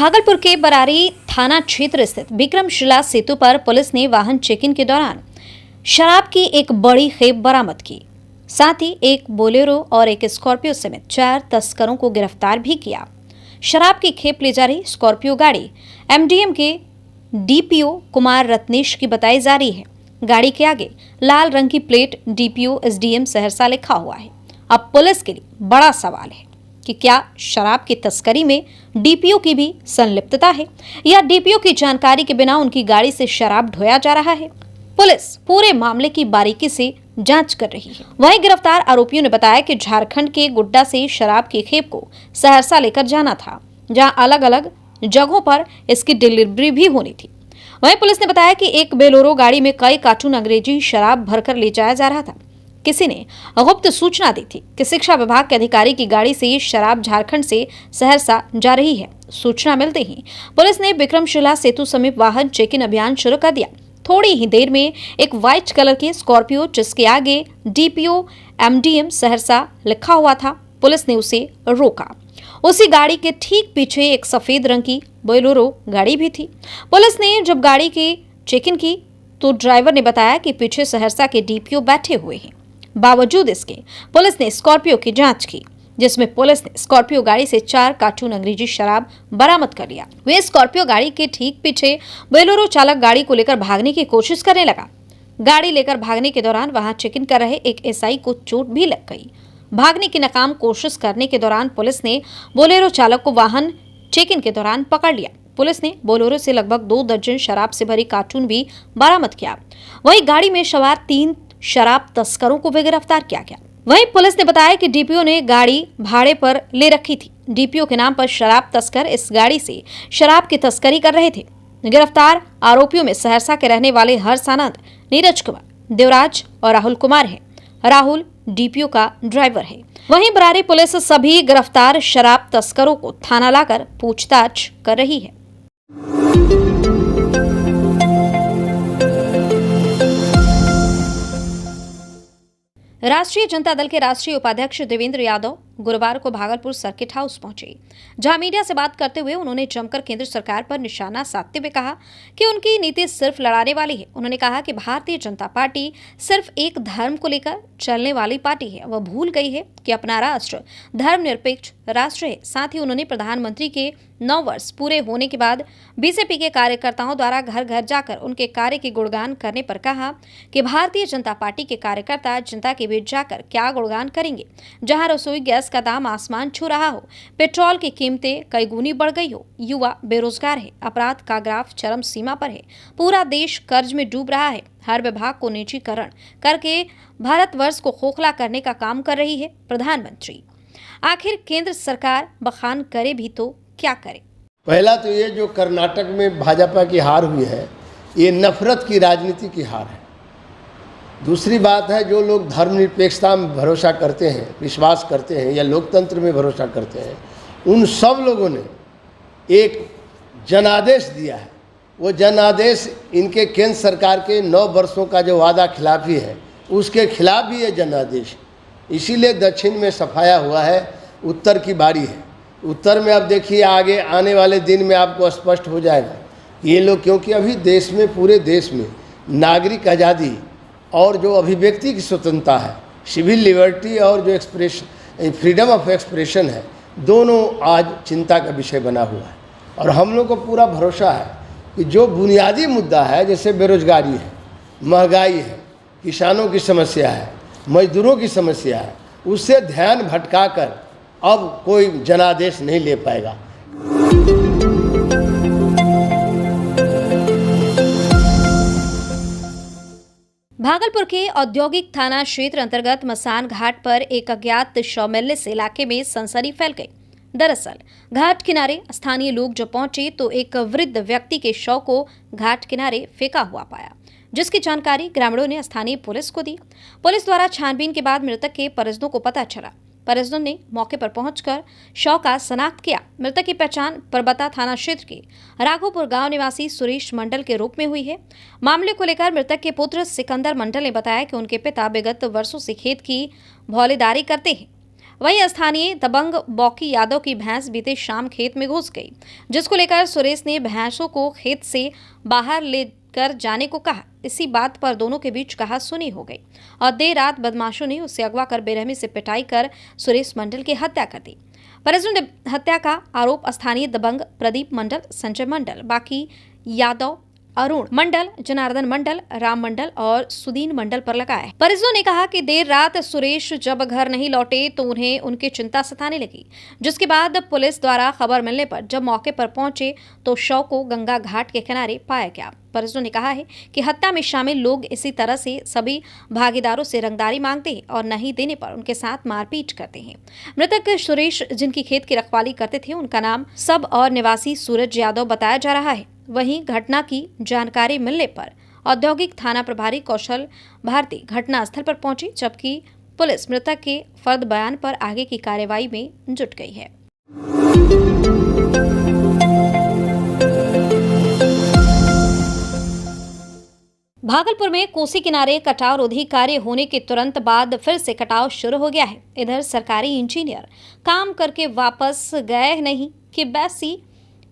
भागलपुर के बरारी थाना क्षेत्र स्थित विक्रमशिला सेतु पर पुलिस ने वाहन चेकिंग के दौरान शराब की एक बड़ी खेप बरामद की। साथ ही एक बोलेरो और एक स्कॉर्पियो समेत 4 तस्करों को गिरफ्तार भी किया। शराब की खेप ले जा रही स्कॉर्पियो गाड़ी एमडीएम के डीपीओ कुमार रत्नेश की बताई जा रही है। गाड़ी के आगे लाल रंग की प्लेट डीपीओ एसडीएम सहरसा लिखा हुआ है। अब पुलिस के लिए बड़ा सवाल है कि क्या शराब की तस्करी में डीपीओ की भी संलिप्तता है या डीपीओ की जानकारी के बिना उनकी गाड़ी से शराब ढोया जा रहा है। पुलिस पूरे मामले की बारीकी से जांच कर रही है। वहीं गिरफ्तार आरोपियों ने बताया कि झारखंड के गोड्डा से शराब की खेप को सहरसा लेकर जाना था, जहां अलग अलग जगहों पर इसकी डिलीवरी भी होनी थी। वहीं पुलिस ने बताया कि एक बेलोरो गाड़ी में कई कार्टून अंग्रेजी शराब भरकर ले जाया जा रहा था। किसी ने गुप्त सूचना दी थी कि शिक्षा विभाग के अधिकारी की गाड़ी से शराब झारखंड से सहरसा जा रही है। सूचना मिलते ही पुलिस ने विक्रमशिला सेतु समीप वाहन चेकिंग अभियान शुरू कर दिया। थोड़ी ही देर में एक व्हाइट कलर की स्कॉर्पियो जिसके आगे डीपीओ एमडीएम सहरसा लिखा हुआ था, पुलिस ने उसे रोका। उसी गाड़ी के ठीक पीछे एक सफेद रंग की बोलेरो गाड़ी भी थी। पुलिस ने जब गाड़ी की चेकिंग की तो ड्राइवर ने बताया कि पीछे सहरसा के डीपीओ बैठे हुए हैं। बावजूद इसके पुलिस ने स्कॉर्पियो की जांच की, जिसमें पुलिस ने स्कॉर्पियो गाड़ी से 4 कार्टून अंग्रेजी शराब बरामद कर लिया। वे स्कॉर्पियो गाड़ी के ठीक पीछे बोलेरो चालक गाड़ी को लेकर भागने की कोशिश करने लगा। गाड़ी लेकर भागने के दौरान वहां चेकिंग कर रहे एक एसआई को चोट भी लग गई। भागने की नाकाम कोशिश करने के दौरान पुलिस ने बोलेरो चालक को वाहन चेकिंग के दौरान पकड़ लिया। पुलिस ने बोलेरो से लगभग 2 दर्जन शराब से भरी कार्टून भी बरामद किया। वहीं गाड़ी में सवार 3 शराब तस्करों को भी गिरफ्तार किया गया। वहीं पुलिस ने बताया कि डीपीओ ने गाड़ी भाड़े पर ले रखी थी। डीपीओ के नाम पर शराब तस्कर इस गाड़ी से शराब की तस्करी कर रहे थे। गिरफ्तार आरोपियों में सहरसा के रहने वाले हर्ष आनंद, नीरज कुमार, देवराज और राहुल कुमार है। राहुल डीपीओ का ड्राइवर है। वहीं बरारी पुलिस सभी गिरफ्तार शराब तस्करों को थाना लाकर पूछताछ कर रही है। राष्ट्रीय जनता दल के राष्ट्रीय उपाध्यक्ष देवेंद्र यादव गुरुवार को भागलपुर सर्किट हाउस पहुंचे, जहां मीडिया से बात करते हुए उन्होंने जमकर केंद्र सरकार पर निशाना साधते हुए कहा कि उनकी नीति सिर्फ लड़ाने वाली है। उन्होंने कहा कि भारतीय जनता पार्टी सिर्फ एक धर्म को लेकर चलने वाली पार्टी है। वह भूल गई है कि अपना राष्ट्र धर्मनिरपेक्ष राष्ट्र है। साथ ही उन्होंने प्रधानमंत्री के 9 वर्ष पूरे होने के बाद बीजेपी के कार्यकर्ताओं द्वारा घर घर जाकर उनके कार्य की गुणगान करने पर कहा कि भारतीय जनता पार्टी के कार्यकर्ता जनता के बीच जाकर क्या गुणगान करेंगे, जहां रसोई गैस का दाम आसमान छू रहा हो, पेट्रोल की कीमतें कई गुनी बढ़ गई हो, युवा बेरोजगार है, अपराध का ग्राफ चरम सीमा पर है, पूरा देश कर्ज में डूब रहा है, हर विभाग को निजीकरण करके भारतवर्ष को खोखला करने का काम कर रही है प्रधानमंत्री। आखिर केंद्र सरकार बखान करे भी तो क्या करे। पहला तो ये जो कर्नाटक में भाजपा की हार हुई है, ये नफरत की राजनीति की हार है। दूसरी बात है, जो लोग धर्मनिरपेक्षता में भरोसा करते हैं, विश्वास करते हैं या लोकतंत्र में भरोसा करते हैं, उन सब लोगों ने एक जनादेश दिया है। वो जनादेश इनके केंद्र सरकार के 9 वर्षों का जो वादा खिलाफी है, उसके खिलाफ भी ये जनादेश। इसीलिए दक्षिण में सफाया हुआ है, उत्तर की बारी है। उत्तर में अब देखिए आगे आने वाले दिन में आपको स्पष्ट हो जाएगा ये लोग, क्योंकि अभी देश में, पूरे देश में नागरिक आज़ादी और जो अभिव्यक्ति की स्वतंत्रता है, सिविल लिबर्टी और जो एक्सप्रेशन, फ्रीडम ऑफ एक्सप्रेशन है, दोनों आज चिंता का विषय बना हुआ है। और हम लोग को पूरा भरोसा है कि जो बुनियादी मुद्दा है, जैसे बेरोजगारी है, महंगाई है, किसानों की समस्या है, मजदूरों की समस्या है, उससे ध्यान भटकाकर अब कोई जनादेश नहीं ले पाएगा। भागलपुर के औद्योगिक थाना क्षेत्र अंतर्गत मसान घाट पर एक अज्ञात शव मिलने से इलाके में सनसनी फैल गई। दरअसल घाट किनारे स्थानीय लोग जब पहुंचे तो एक वृद्ध व्यक्ति के शव को घाट किनारे फेंका हुआ पाया, जिसकी जानकारी ग्रामीणों ने स्थानीय पुलिस को दी। पुलिस द्वारा छानबीन के बाद मृतक के परिजनों को पता चला। परिजनों ने मौके पर पहुंचकर शव का शनाख्त किया। मृतक की पहचान परबता थाना क्षेत्र के राघोपुर गांव निवासी सुरेश मंडल के रूप में हुई है। मामले को लेकर मृतक के पुत्र सिकंदर मंडल ने बताया कि उनके पिता विगत वर्षों से खेत की भौलेदारी करते हैं। वहीं स्थानीय दबंग बॉकी यादव की भैंस बीते शाम खेत में घुस गई, जिसको लेकर सुरेश ने भैंसों को खेत से बाहर लेकर जाने को कहा। इसी बात पर दोनों के बीच कहासुनी हो गई और देर रात बदमाशों ने उसे अगवा कर बेरहमी से पिटाई कर सुरेश मंडल की हत्या कर दी। परिजन हत्या का आरोप स्थानीय दबंग प्रदीप मंडल, संजय मंडल, बाकी यादव, अरुण मंडल, जनार्दन मंडल, राम मंडल और सुदीन मंडल पर लगा है। परिजनों ने कहा कि देर रात सुरेश जब घर नहीं लौटे तो उन्हें उनकी चिंता सताने लगी, जिसके बाद पुलिस द्वारा खबर मिलने पर जब मौके पर पहुंचे तो शव को गंगा घाट के किनारे पाया गया। परिजनों ने कहा है कि हत्या में शामिल लोग इसी तरह से सभी भागीदारों से रंगदारी मांगते हैं और नहीं देने पर उनके साथ मारपीट करते हैं। मृतक सुरेश, जिनकी खेत की रखवाली करते थे, उनका नाम सब और निवासी सूरज यादव बताया जा रहा है। वहीं घटना की जानकारी मिलने पर औद्योगिक थाना प्रभारी कौशल भारती घटनास्थल पर पहुंची, जबकि पुलिस मृतक के फर्द बयान पर आगे की कार्रवाई में जुट गई है। भागलपुर में कोसी किनारे कटाव रोधी कार्य होने के तुरंत बाद फिर से कटाव शुरू हो गया है। इधर सरकारी इंजीनियर काम करके वापस गए नहीं कि बैसी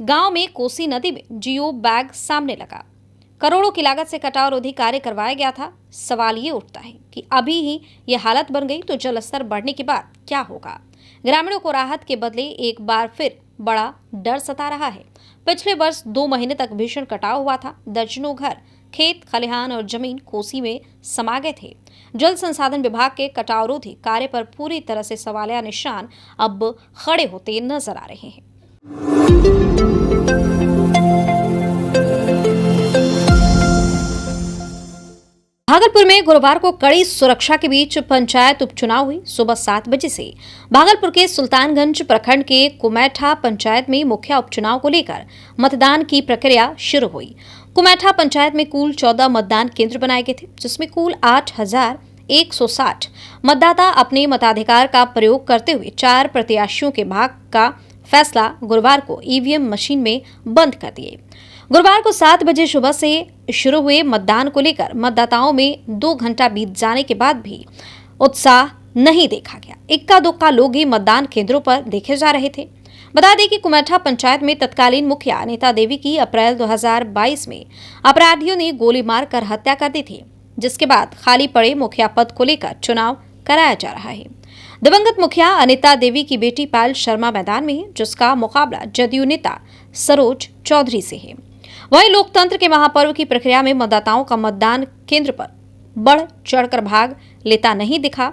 गांव में कोसी नदी में जियो बैग सामने लगा। करोड़ों की लागत से कटाव रोधी कार्य करवाया गया था। सवाल ये उठता है कि अभी ही ये हालत बन गई तो जलस्तर बढ़ने के बाद क्या होगा। ग्रामीणों को राहत के बदले एक बार फिर बड़ा डर सता रहा है। पिछले वर्ष 2 महीने तक भीषण कटाव हुआ था। दर्जनों घर, खेत, खलिहान और जमीन कोसी में समा गए थे। जल संसाधन विभाग के कटाव रोधी कार्य पर पूरी तरह से सवालिया निशान अब खड़े होते नजर आ रहे हैं। भागलपुर में गुरुवार को कड़ी सुरक्षा के बीच पंचायत उपचुनाव हुई। सुबह 7 बजे से भागलपुर के सुल्तानगंज प्रखंड के कुमैठा पंचायत में मुखिया उपचुनाव को लेकर मतदान की प्रक्रिया शुरू हुई। कुमैठा पंचायत में कुल 14 मतदान केंद्र बनाए गए थे, जिसमें कुल 8,160 मतदाता अपने मताधिकार का प्रयोग करते हुए 4 प्रत्याशियों के भाग्य का फैसला गुरुवार को ईवीएम मशीन में बंद कर दिए। गुरुवार को 7 बजे सुबह से शुरू हुए मतदान को लेकर मतदाताओं में 2 घंटा बीत जाने के बाद भी उत्साह नहीं देखा गया। इक्का दुक्का लोग ही मतदान केंद्रों पर देखे जा रहे थे। बता दें कि कुमैठा पंचायत में तत्कालीन मुखिया अनीता देवी की अप्रैल 2022 में अपराधियों ने गोली मारकर हत्या कर दी थी, जिसके बाद खाली पड़े मुखिया पद को लेकर चुनाव कराया जा रहा है। दिवंगत मुखिया अनीता देवी की बेटी पायल शर्मा मैदान में है, जिसका मुकाबला जदयू नेता सरोज चौधरी से है। वहीं लोकतंत्र के महापर्व की प्रक्रिया में मतदाताओं का मतदान केंद्र पर बढ़ चढ़कर भाग लेता नहीं दिखा।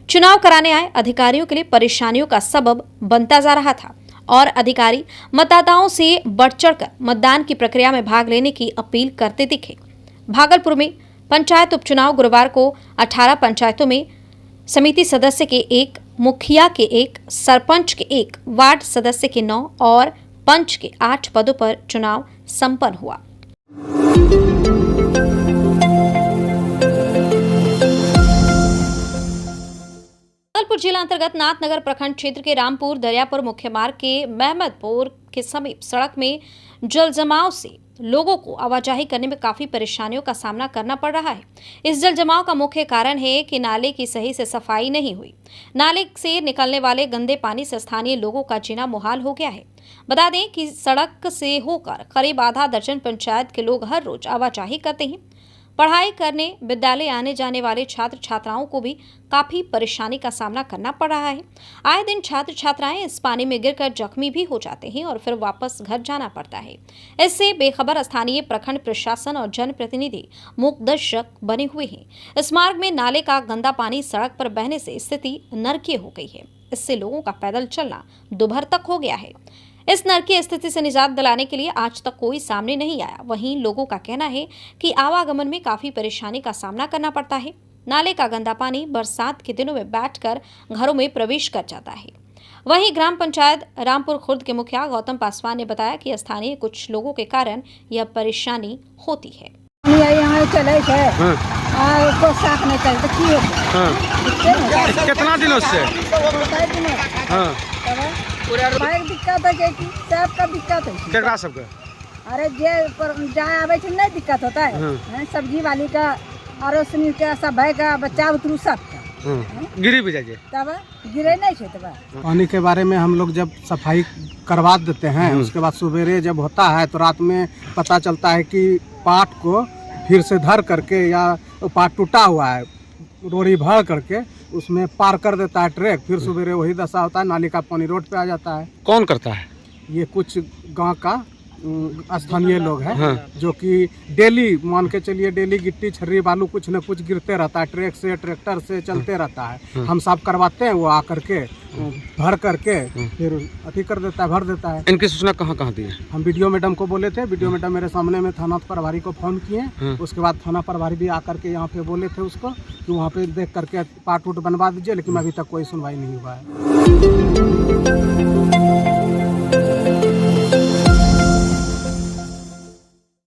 चुनाव कराने आए अधिकारियों के लिए परेशानियों का सबब बनता जा रहा था और अधिकारी मतदाताओं से बढ़ चढ़कर मतदान की प्रक्रिया में भाग लेने की अपील करते दिखे। भागलपुर में पंचायत उपचुनाव गुरुवार को 18 पंचायतों में समिति सदस्य के 1, मुखिया के 1, सरपंच के 1, वार्ड सदस्य के 9 और पंच के 8 पदों पर चुनाव संपन्न हुआ। भागलपुर जिला अंतर्गत नाथनगर प्रखंड क्षेत्र के रामपुर दरियापुर मुख्य मार्ग के महमदपुर के समीप सड़क में जल जमाव से लोगों को आवाजाही करने में काफी परेशानियों का सामना करना पड़ रहा है। इस जल जमाव का मुख्य कारण है कि नाले की सही से सफाई नहीं हुई। नाले से निकलने वाले गंदे पानी से स्थानीय लोगों का जीना मुहाल हो गया है। बता दें कि सड़क से होकर करीब आधा दर्जन पंचायत के लोग हर रोज आवाजाही करते हैं। पढ़ाई करने विद्यालय आने जाने वाले छात्र छात्राओं को भी काफी परेशानी का सामना करना पड़ रहा है। आए दिन छात्र छात्राएं इस पानी में गिरकर जख्मी भी हो जाते हैं और फिर वापस घर जाना पड़ता है। इससे बेखबर स्थानीय प्रखंड प्रशासन और जनप्रतिनिधि मूकदर्शक बने हुए हैं। इस मार्ग में नाले का गंदा पानी सड़क पर बहने से स्थिति नरकीय हो गई है। इससे लोगों का पैदल चलना दोपहर तक हो गया है। इस नरकीय स्थिति से निजात दिलाने के लिए आज तक कोई सामने नहीं आया। वहीं लोगों का कहना है कि आवागमन में काफी परेशानी का सामना करना पड़ता है। नाले का गंदा पानी बरसात के दिनों में बैठकर घरों में प्रवेश कर जाता है। वहीं ग्राम पंचायत रामपुर खुर्द के मुखिया गौतम पासवान ने बताया कि स्थानीय कुछ लोगों के कारण यह परेशानी होती है। कितना दिनों से दिक्कत है कि सबका दिक्कत है। केकरा सबके? अरे जे जाए आवे छै नहीं दिक्कत होता है। सब्जी वाली का और सुनी के सब भाई का बच्चा उतरू सब गिरी भी जाइए। तब गिरे नहीं छे तब पानी के बारे में हम लोग जब सफाई करवा देते हैं, उसके बाद सवेरे जब होता है तो रात में पता चलता है कि पाट को फिर से धर करके या पाट टूटा हुआ है, रोड़ी भर करके उसमें पार कर देता है ट्रक। फिर सवेरे वही दशा होता है, नाली का पानी रोड पे आ जाता है। कौन करता है? ये कुछ गांव का स्थानीय लोग हैं, हाँ। जो कि डेली मान के चलिए डेली गिट्टी छर्री बालू कुछ न कुछ गिरते रहता है, ट्रक से ट्रैक्टर से चलते रहता है। हम साफ करवाते हैं, वो आकर के भर करके फिर अथी कर देता है, भर देता है। इनकी सूचना कहाँ कहाँ दी है? हम वीडियो मैडम को बोले थे, वीडियो मैडम मेरे सामने में थाना प्रभारी को फोन किए। उसके बाद थाना प्रभारी भी आकर के यहाँ पे बोले थे उसको कि वहाँ पे देख करके पार्ट वूट बनवा दीजिए, लेकिन अभी तक कोई सुनवाई नहीं हुआ है।